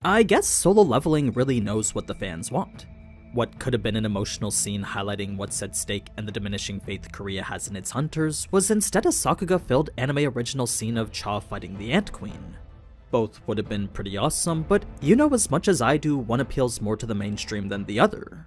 I guess Solo Leveling really knows what the fans want. What could have been an emotional scene highlighting what's at stake and the diminishing faith Korea has in its hunters was instead a Sakuga-filled anime original scene of Cha fighting the Ant Queen. Both would have been pretty awesome, but you know as much as I do, one appeals more to the mainstream than the other.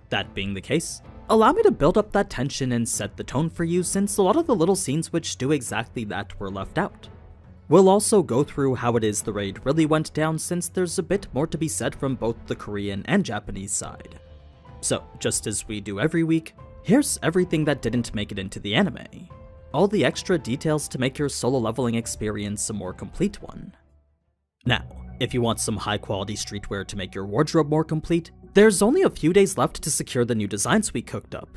That being the case, allow me to build up that tension and set the tone for you, since a lot of the little scenes which do exactly that were left out. We'll also go through how it is the raid really went down, since there's a bit more to be said from both the Korean and Japanese side. So, just as we do every week, here's everything that didn't make it into the anime. All the extra details to make your Solo Leveling experience a more complete one. Now, if you want some high quality streetwear to make your wardrobe more complete, there's only a few days left to secure the new designs we cooked up.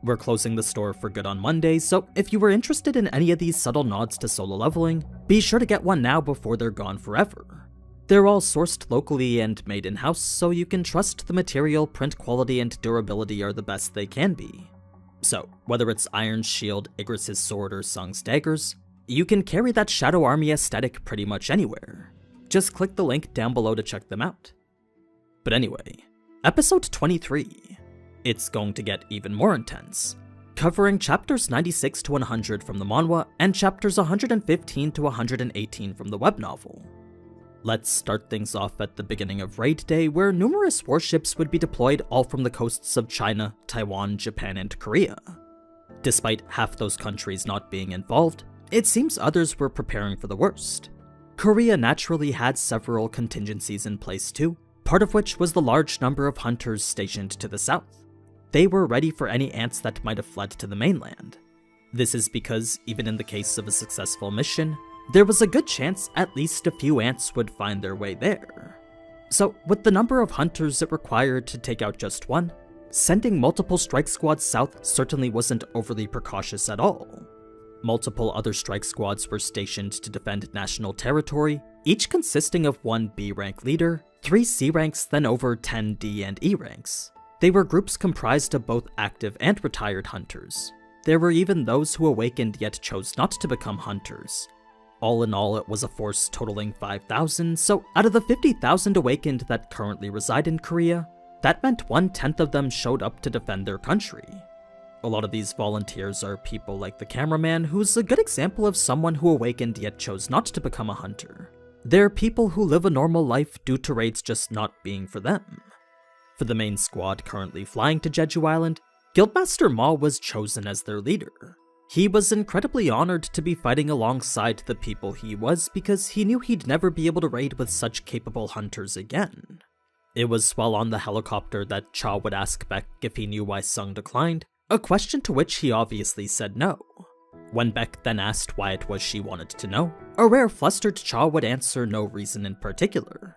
We're closing the store for good on Monday, so if you were interested in any of these subtle nods to Solo Leveling, be sure to get one now before they're gone forever. They're all sourced locally and made in-house, so you can trust the material, print quality, and durability are the best they can be. So, whether it's Iron's shield, Igris' sword, or Sung's daggers, you can carry that Shadow Army aesthetic pretty much anywhere. Just click the link down below to check them out. But anyway, episode 23. It's going to get even more intense, covering chapters 96 to 100 from the manhwa and chapters 115 to 118 from the web novel. Let's start things off at the beginning of Raid Day, where numerous warships would be deployed all from the coasts of China, Taiwan, Japan, and Korea. Despite half those countries not being involved, it seems others were preparing for the worst. Korea naturally had several contingencies in place too, part of which was the large number of hunters stationed to the south. They were ready for any ants that might have fled to the mainland. This is because, even in the case of a successful mission, there was a good chance at least a few ants would find their way there. So, with the number of hunters it required to take out just one, sending multiple strike squads south certainly wasn't overly precautious at all. Multiple other strike squads were stationed to defend national territory, each consisting of one B rank leader, 3 C ranks, then over 10 D and E ranks. They were groups comprised of both active and retired hunters. There were even those who awakened yet chose not to become hunters. All in all, it was a force totaling 5,000, so out of the 50,000 awakened that currently reside in Korea, that meant 1/10 of them showed up to defend their country. A lot of these volunteers are people like the cameraman, who's a good example of someone who awakened yet chose not to become a hunter. They're people who live a normal life due to raids just not being for them. For the main squad currently flying to Jeju Island, Guildmaster Ma was chosen as their leader. He was incredibly honored to be fighting alongside the people he was, because he knew he'd never be able to raid with such capable hunters again. It was while on the helicopter that Cha would ask Baek if he knew why Sung declined, a question to which he obviously said no. When Baek then asked why it was she wanted to know, a rare flustered Cha would answer no reason in particular.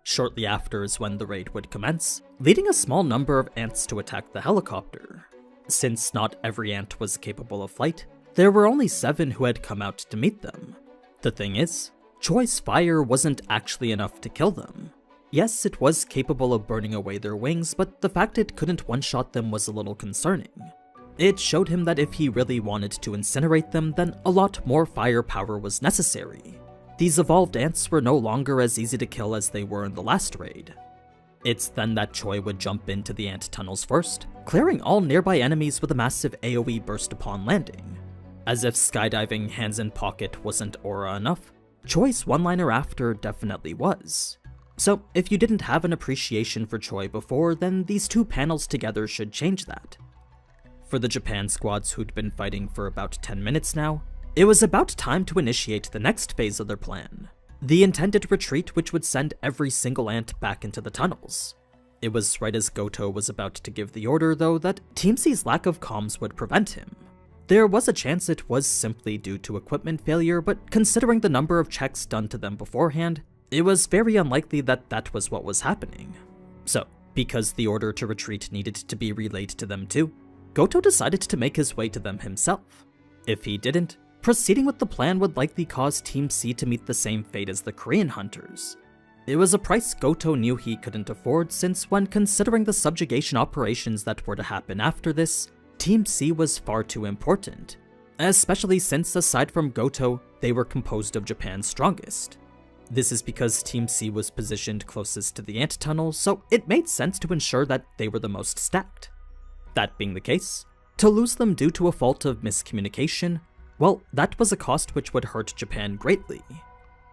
Shortly after is when the raid would commence, leading a small number of ants to attack the helicopter. Since not every ant was capable of flight, there were only 7 who had come out to meet them. The thing is, Choi's fire wasn't actually enough to kill them. Yes, it was capable of burning away their wings, but the fact it couldn't one-shot them was a little concerning. It showed him that if he really wanted to incinerate them, then a lot more firepower was necessary. These evolved ants were no longer as easy to kill as they were in the last raid. It's then that Choi would jump into the ant tunnels first, clearing all nearby enemies with a massive AoE burst upon landing. As if skydiving hands in pocket wasn't aura enough, Choi's one-liner after definitely was. So if you didn't have an appreciation for Choi before, then these 2 panels together should change that. For the Japan squads who'd been fighting for about 10 minutes now, it was about time to initiate the next phase of their plan. The intended retreat, which would send every single ant back into the tunnels. It was right as Goto was about to give the order, though, that Team C's lack of comms would prevent him. There was a chance it was simply due to equipment failure, but considering the number of checks done to them beforehand, it was very unlikely that that was what was happening. So, because the order to retreat needed to be relayed to them too, Goto decided to make his way to them himself. If he didn't, proceeding with the plan would likely cause Team C to meet the same fate as the Korean hunters. It was a price Goto knew he couldn't afford, since when considering the subjugation operations that were to happen after this, Team C was far too important, especially since aside from Goto, they were composed of Japan's strongest. This is because Team C was positioned closest to the ant tunnel, so it made sense to ensure that they were the most stacked. That being the case, to lose them due to a fault of miscommunication, well, that was a cost which would hurt Japan greatly.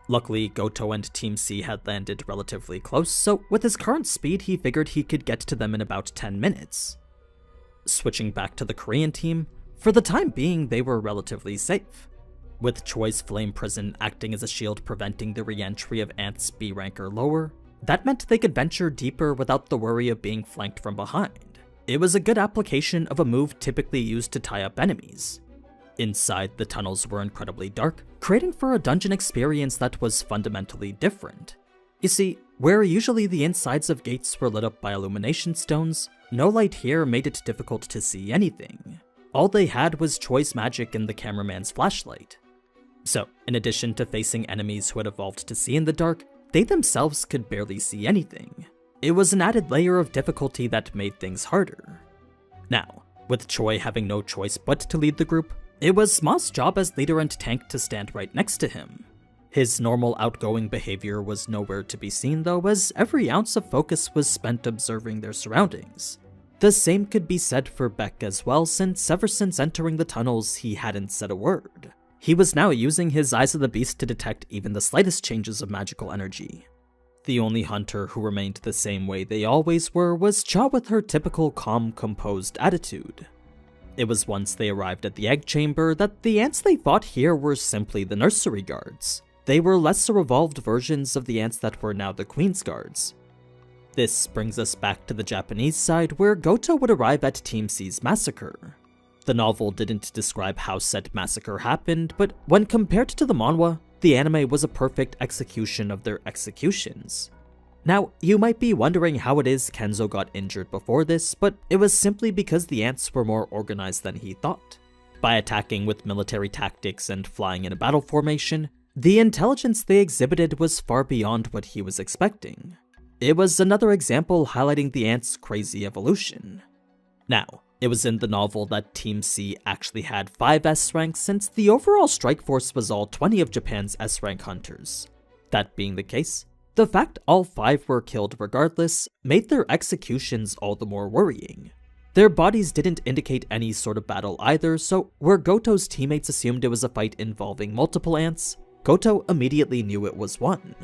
Luckily, Goto and Team C had landed relatively close, so with his current speed he figured he could get to them in about 10 minutes. Switching back to the Korean team, for the time being they were relatively safe, with Choi's Flame Prison acting as a shield preventing the re-entry of ants B rank or lower. That meant they could venture deeper without the worry of being flanked from behind. It was a good application of a move typically used to tie up enemies. Inside, the tunnels were incredibly dark, creating for a dungeon experience that was fundamentally different. You see, where usually the insides of gates were lit up by illumination stones, no light here made it difficult to see anything. All they had was Choi's magic and the cameraman's flashlight. So, in addition to facing enemies who had evolved to see in the dark, they themselves could barely see anything. It was an added layer of difficulty that made things harder. Now, with Choi having no choice but to lead the group, it was Ma's job as leader and tank to stand right next to him. His normal outgoing behavior was nowhere to be seen though, as every ounce of focus was spent observing their surroundings. The same could be said for Beck as well, since ever since entering the tunnels he hadn't said a word. He was now using his Eyes of the Beast to detect even the slightest changes of magical energy. The only hunter who remained the same way they always were was Cha with her typical calm, composed attitude. It was once they arrived at the egg chamber that the ants they fought here were simply the nursery guards. They were lesser evolved versions of the ants that were now the Queen's Guards. This brings us back to the Japanese side, where Goto would arrive at Team C's massacre. The novel didn't describe how said massacre happened, but when compared to the manhwa, the anime was a perfect execution of their executions. Now, you might be wondering how it is Kenzo got injured before this, but it was simply because the ants were more organized than he thought. By attacking with military tactics and flying in a battle formation, the intelligence they exhibited was far beyond what he was expecting. It was another example highlighting the ants' crazy evolution. Now, it was in the novel that Team C actually had 5 S-ranks, since the overall strike force was all 20 of Japan's S-rank hunters. That being the case, the fact all 5 were killed regardless made their executions all the more worrying. Their bodies didn't indicate any sort of battle either, so where Goto's teammates assumed it was a fight involving multiple ants, Goto immediately knew it was one.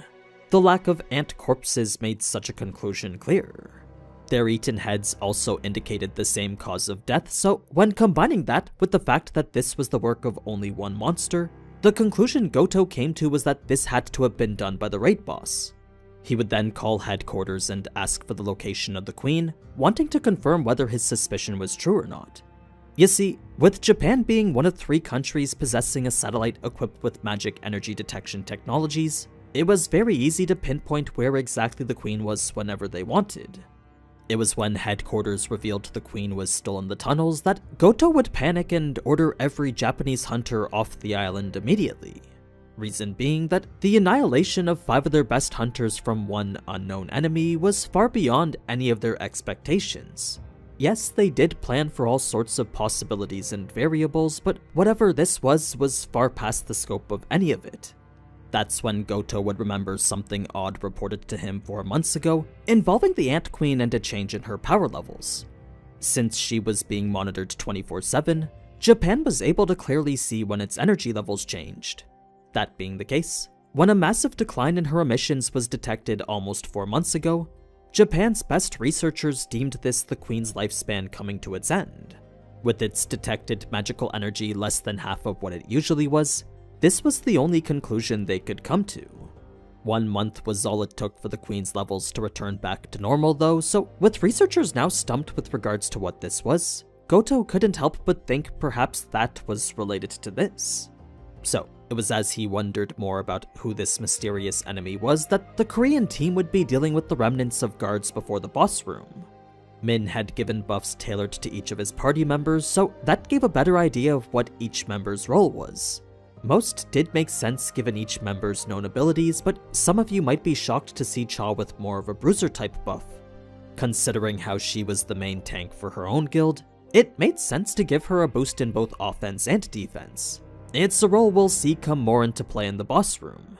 The lack of ant corpses made such a conclusion clear. Their eaten heads also indicated the same cause of death, so when combining that with the fact that this was the work of only one monster, the conclusion Goto came to was that this had to have been done by the raid boss. He would then call headquarters and ask for the location of the Queen, wanting to confirm whether his suspicion was true or not. You see, with Japan being one of 3 countries possessing a satellite equipped with magic energy detection technologies, it was very easy to pinpoint where exactly the Queen was whenever they wanted. It was when headquarters revealed the Queen was still in the tunnels that Goto would panic and order every Japanese hunter off the island immediately. Reason being that the annihilation of 5 of their best hunters from one unknown enemy was far beyond any of their expectations. Yes, they did plan for all sorts of possibilities and variables, but whatever this was far past the scope of any of it. That's when Goto would remember something odd reported to him 4 months ago, involving the Ant Queen and a change in her power levels. Since she was being monitored 24/7, Japan was able to clearly see when its energy levels changed. That being the case, when a massive decline in her emissions was detected almost 4 months ago, Japan's best researchers deemed this the Queen's lifespan coming to its end. With its detected magical energy less than half of what it usually was, this was the only conclusion they could come to. 1 month was all it took for the Queen's levels to return back to normal though, so with researchers now stumped with regards to what this was, Goto couldn't help but think perhaps that was related to this. So, it was as he wondered more about who this mysterious enemy was that the Korean team would be dealing with the remnants of guards before the boss room. Min had given buffs tailored to each of his party members, so that gave a better idea of what each member's role was. Most did make sense given each member's known abilities, but some of you might be shocked to see Cha with more of a bruiser type buff. Considering how she was the main tank for her own guild, it made sense to give her a boost in both offense and defense. It's a role we'll see come more into play in the boss room.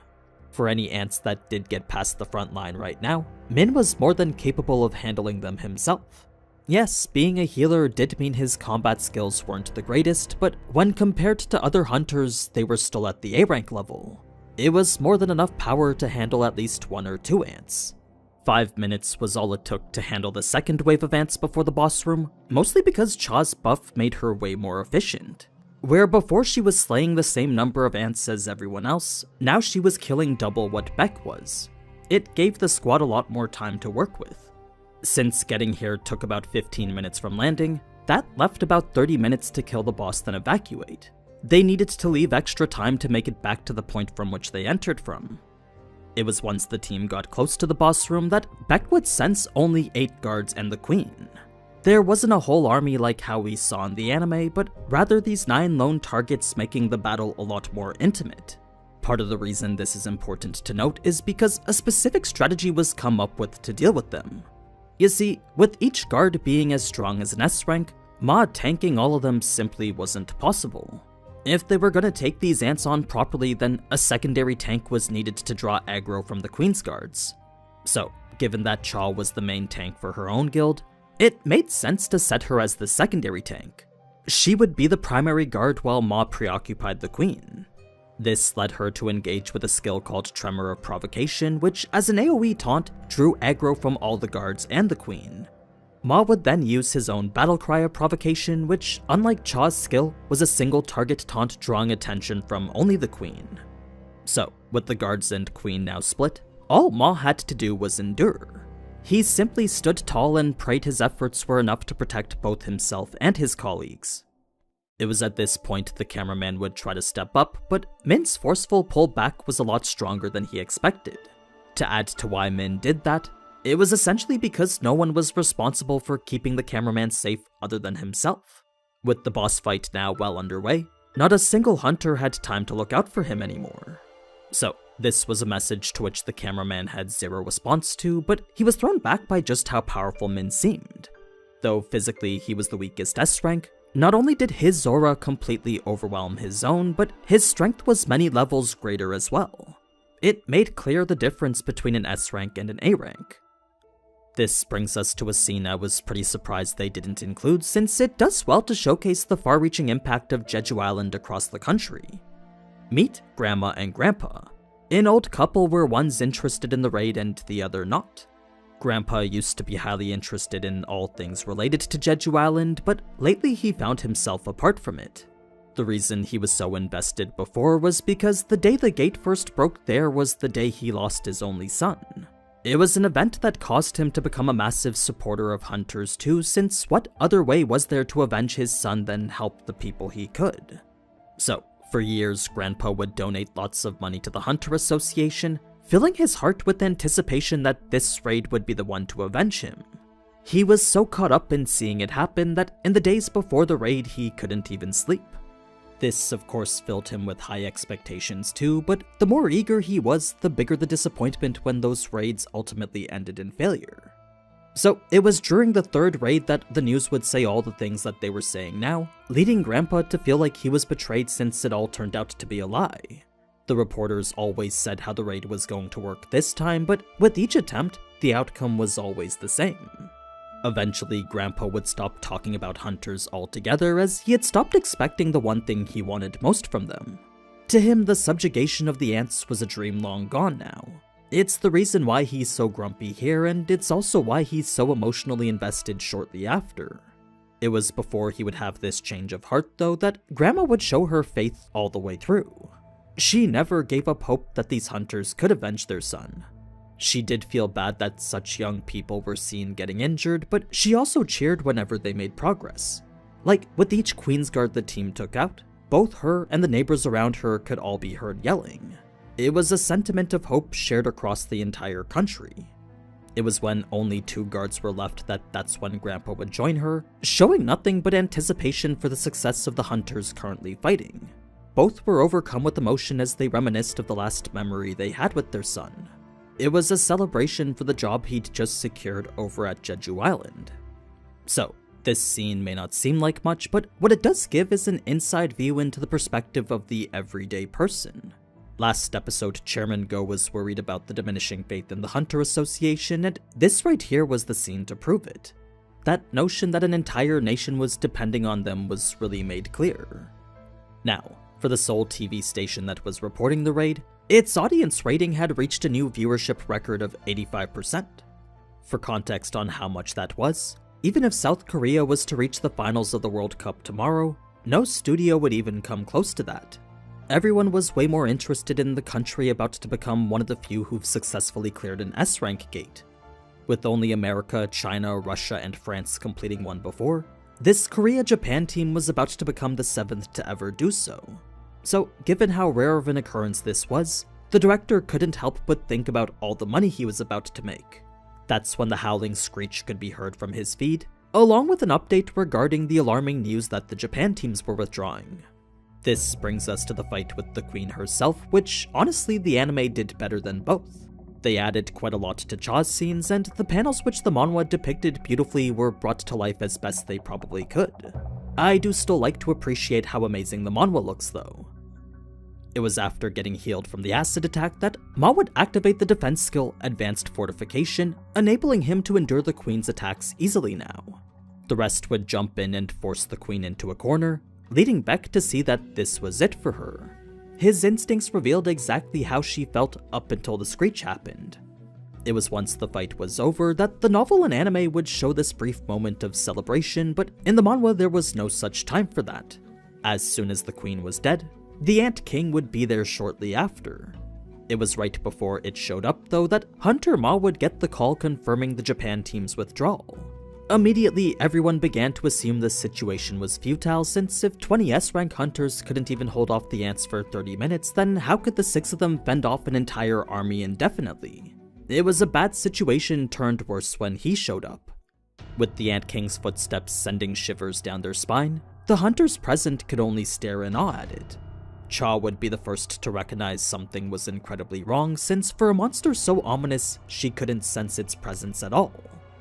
For any ants that did get past the front line right now, Min was more than capable of handling them himself. Yes, being a healer did mean his combat skills weren't the greatest, but when compared to other hunters, they were still at the A rank level. It was more than enough power to handle at least 1 or 2 ants. 5 minutes was all it took to handle the second wave of ants before the boss room, mostly because Cha's buff made her way more efficient. Where before she was slaying the same number of ants as everyone else, now she was killing double what Beck was. It gave the squad a lot more time to work with. Since getting here took about 15 minutes from landing, that left about 30 minutes to kill the boss then evacuate. They needed to leave extra time to make it back to the point from which they entered from. It was once the team got close to the boss room that Beck would sense only 8 guards and the queen. There wasn't a whole army like how we saw in the anime, but rather these 9 lone targets making the battle a lot more intimate. Part of the reason this is important to note is because a specific strategy was come up with to deal with them. You see, with each guard being as strong as an S rank, Ma tanking all of them simply wasn't possible. If they were gonna take these ants on properly, then a secondary tank was needed to draw aggro from the Queen's guards. So, given that Cha was the main tank for her own guild, it made sense to set her as the secondary tank. She would be the primary guard while Ma preoccupied the Queen. This led her to engage with a skill called Tremor of Provocation, which as an AoE taunt, drew aggro from all the guards and the Queen. Ma would then use his own Battlecry of Provocation, which, unlike Cha's skill, was a single target taunt drawing attention from only the Queen. So, with the guards and Queen now split, all Ma had to do was endure. He simply stood tall and prayed his efforts were enough to protect both himself and his colleagues. It was at this point the cameraman would try to step up, but Min's forceful pull back was a lot stronger than he expected. To add to why Min did that, it was essentially because no one was responsible for keeping the cameraman safe other than himself. With the boss fight now well underway, not a single hunter had time to look out for him anymore. So, this was a message to which the cameraman had zero response to, but he was thrown back by just how powerful Min seemed. Though physically he was the weakest S rank, not only did his aura completely overwhelm his own, but his strength was many levels greater as well. It made clear the difference between an S rank and an A rank. This brings us to a scene I was pretty surprised they didn't include, since it does well to showcase the far-reaching impact of Jeju Island across the country. Meet Grandma and Grandpa, an old couple where one's interested in the raid and the other not. Grandpa used to be highly interested in all things related to Jeju Island, but lately he found himself apart from it. The reason he was so invested before was because the day the gate first broke there was the day he lost his only son. It was an event that caused him to become a massive supporter of hunters too, since what other way was there to avenge his son than help the people he could? So, for years, Grandpa would donate lots of money to the Hunter Association, filling his heart with anticipation that this raid would be the one to avenge him. He was so caught up in seeing it happen that in the days before the raid he couldn't even sleep. This of course filled him with high expectations too, but the more eager he was, the bigger the disappointment when those raids ultimately ended in failure. So it was during the third raid that the news would say all the things that they were saying now, leading Grandpa to feel like he was betrayed since it all turned out to be a lie. The reporters always said how the raid was going to work this time, but with each attempt, the outcome was always the same. Eventually, Grandpa would stop talking about hunters altogether, as he had stopped expecting the one thing he wanted most from them. To him, the subjugation of the ants was a dream long gone now. It's the reason why he's so grumpy here, and it's also why he's so emotionally invested shortly after. It was before he would have this change of heart, though, that Grandma would show her faith all the way through. She never gave up hope that these hunters could avenge their son. She did feel bad that such young people were seen getting injured, but she also cheered whenever they made progress. Like, with each Queensguard the team took out, both her and the neighbors around her could all be heard yelling. It was a sentiment of hope shared across the entire country. It was when only 2 guards were left that's when Grandpa would join her, showing nothing but anticipation for the success of the hunters currently fighting. Both were overcome with emotion as they reminisced of the last memory they had with their son. It was a celebration for the job he'd just secured over at Jeju Island. So, this scene may not seem like much, but what it does give is an inside view into the perspective of the everyday person. Last episode, Chairman Go was worried about the diminishing faith in the Hunter Association, and this right here was the scene to prove it. That notion that an entire nation was depending on them was really made clear. Now, for the sole TV station that was reporting the raid, its audience rating had reached a new viewership record of 85%. For context on how much that was, even if South Korea was to reach the finals of the World Cup tomorrow, no studio would even come close to that. Everyone was way more interested in the country about to become one of the few who've successfully cleared an S-rank gate. With only America, China, Russia, and France completing one before, this Korea-Japan team was about to become the 7th to ever do so. So, given how rare of an occurrence this was, the director couldn't help but think about all the money he was about to make. That's when the howling screech could be heard from his feed, along with an update regarding the alarming news that the Japan teams were withdrawing. This brings us to the fight with the Queen herself, which honestly the anime did better than both. They added quite a lot to Cha's scenes, and the panels which the manhwa depicted beautifully were brought to life as best they probably could. I do still like to appreciate how amazing the manhwa looks though. It was after getting healed from the acid attack that Ma would activate the defense skill Advanced Fortification, enabling him to endure the Queen's attacks easily now. The rest would jump in and force the Queen into a corner, leading Beck to see that this was it for her. His instincts revealed exactly how she felt up until the screech happened. It was once the fight was over that the novel and anime would show this brief moment of celebration, but in the manhwa there was no such time for that. As soon as the Queen was dead, the Ant King would be there shortly after. It was right before it showed up though that Hunter Ma would get the call confirming the Japan team's withdrawal. Immediately, everyone began to assume this situation was futile, since if 20 S-rank hunters couldn't even hold off the ants for 30 minutes, then how could the 6 of them fend off an entire army indefinitely? It was a bad situation turned worse when he showed up. With the Ant King's footsteps sending shivers down their spine, the hunters present could only stare in awe at it. Cha would be the first to recognize something was incredibly wrong, since for a monster so ominous, she couldn't sense its presence at all.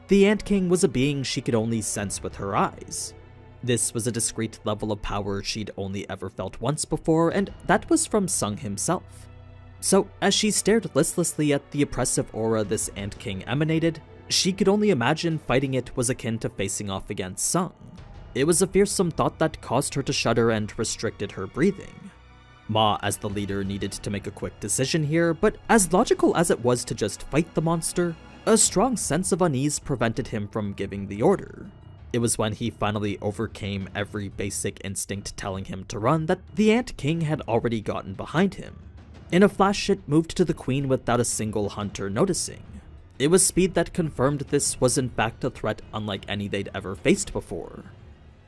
The Ant King was a being she could only sense with her eyes. This was a discrete level of power she'd only ever felt once before, and that was from Sung himself. So, as she stared listlessly at the oppressive aura this Ant King emanated, she could only imagine fighting it was akin to facing off against Sung. It was a fearsome thought that caused her to shudder and restricted her breathing. Ma, as the leader, needed to make a quick decision here, but as logical as it was to just fight the monster, a strong sense of unease prevented him from giving the order. It was when he finally overcame every basic instinct telling him to run that the Ant King had already gotten behind him. In a flash, it moved to the Queen without a single hunter noticing. It was speed that confirmed this was in fact a threat unlike any they'd ever faced before.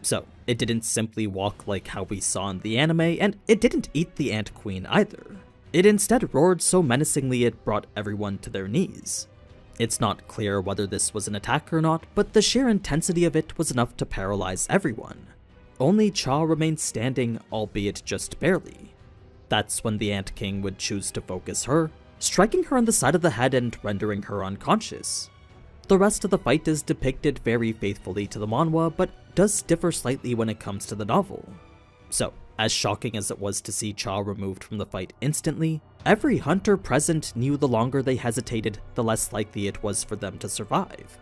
So, it didn't simply walk like how we saw in the anime, and it didn't eat the Ant Queen either. It instead roared so menacingly it brought everyone to their knees. It's not clear whether this was an attack or not, but the sheer intensity of it was enough to paralyze everyone. Only Cha remained standing, albeit just barely. That's when the Ant King would choose to focus her, striking her on the side of the head and rendering her unconscious. The rest of the fight is depicted very faithfully to the manhwa, but does differ slightly when it comes to the novel. So, as shocking as it was to see Cha removed from the fight instantly, every hunter present knew the longer they hesitated, the less likely it was for them to survive.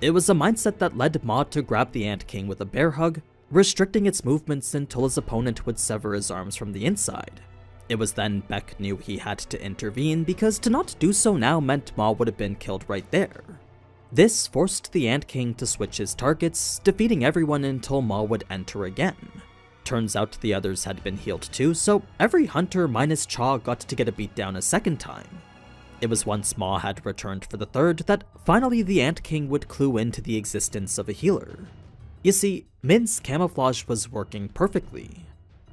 It was a mindset that led Ma to grab the Ant King with a bear hug, restricting its movements until his opponent would sever his arms from the inside. It was then Beck knew he had to intervene, because to not do so now meant Ma would have been killed right there. This forced the Ant King to switch his targets, defeating everyone until Ma would enter again. Turns out the others had been healed too, so every hunter minus Cha got to get a beatdown a second time. It was once Ma had returned for the third that finally the Ant King would clue into the existence of a healer. You see, Min's camouflage was working perfectly.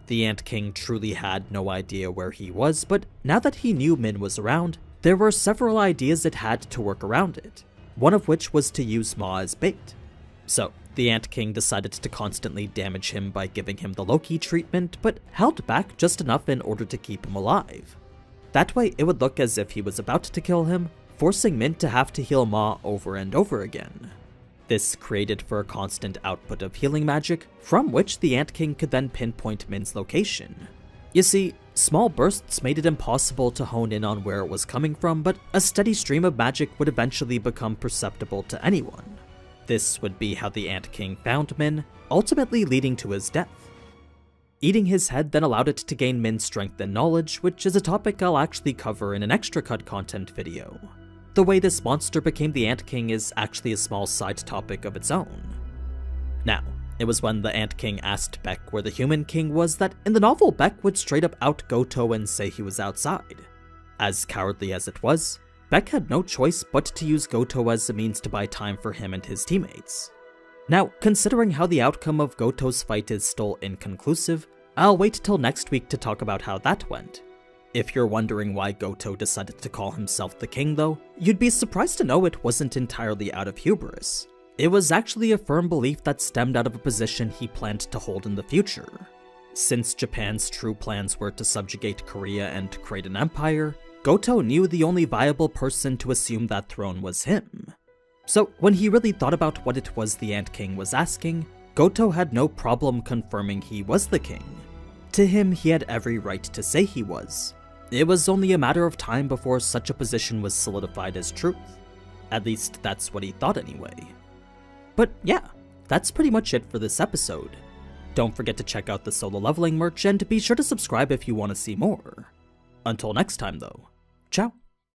The Ant King truly had no idea where he was, but now that he knew Min was around, there were several ideas it had to work around it, one of which was to use Ma as bait. So, the Ant King decided to constantly damage him by giving him the Loki treatment, but held back just enough in order to keep him alive. That way it would look as if he was about to kill him, forcing Min to have to heal Ma over and over again. This created for a constant output of healing magic, from which the Ant King could then pinpoint Min's location. You see, Small bursts made it impossible to hone in on where it was coming from, but a steady stream of magic would eventually become perceptible to anyone. This would be how the Ant King found Min, ultimately leading to his death. Eating his head then allowed it to gain Min's strength and knowledge, which is a topic I'll actually cover in an extra cut content video. The way this monster became the Ant King is actually a small side topic of its own. Now, it was when the Ant King asked Beck where the Human King was that in the novel Beck would straight up out Goto and say he was outside. As cowardly as it was, Beck had no choice but to use Goto as a means to buy time for him and his teammates. Now, considering how the outcome of Goto's fight is still inconclusive, I'll wait till next week to talk about how that went. If you're wondering why Goto decided to call himself the king though, you'd be surprised to know it wasn't entirely out of hubris. It was actually a firm belief that stemmed out of a position he planned to hold in the future. Since Japan's true plans were to subjugate Korea and create an empire, Goto knew the only viable person to assume that throne was him. So when he really thought about what it was the Ant King was asking, Goto had no problem confirming he was the king. To him, he had every right to say he was. It was only a matter of time before such a position was solidified as truth. At least that's what he thought anyway. But yeah, that's pretty much it for this episode. Don't forget to check out the Solo Leveling merch and be sure to subscribe if you want to see more. Until next time though, ciao.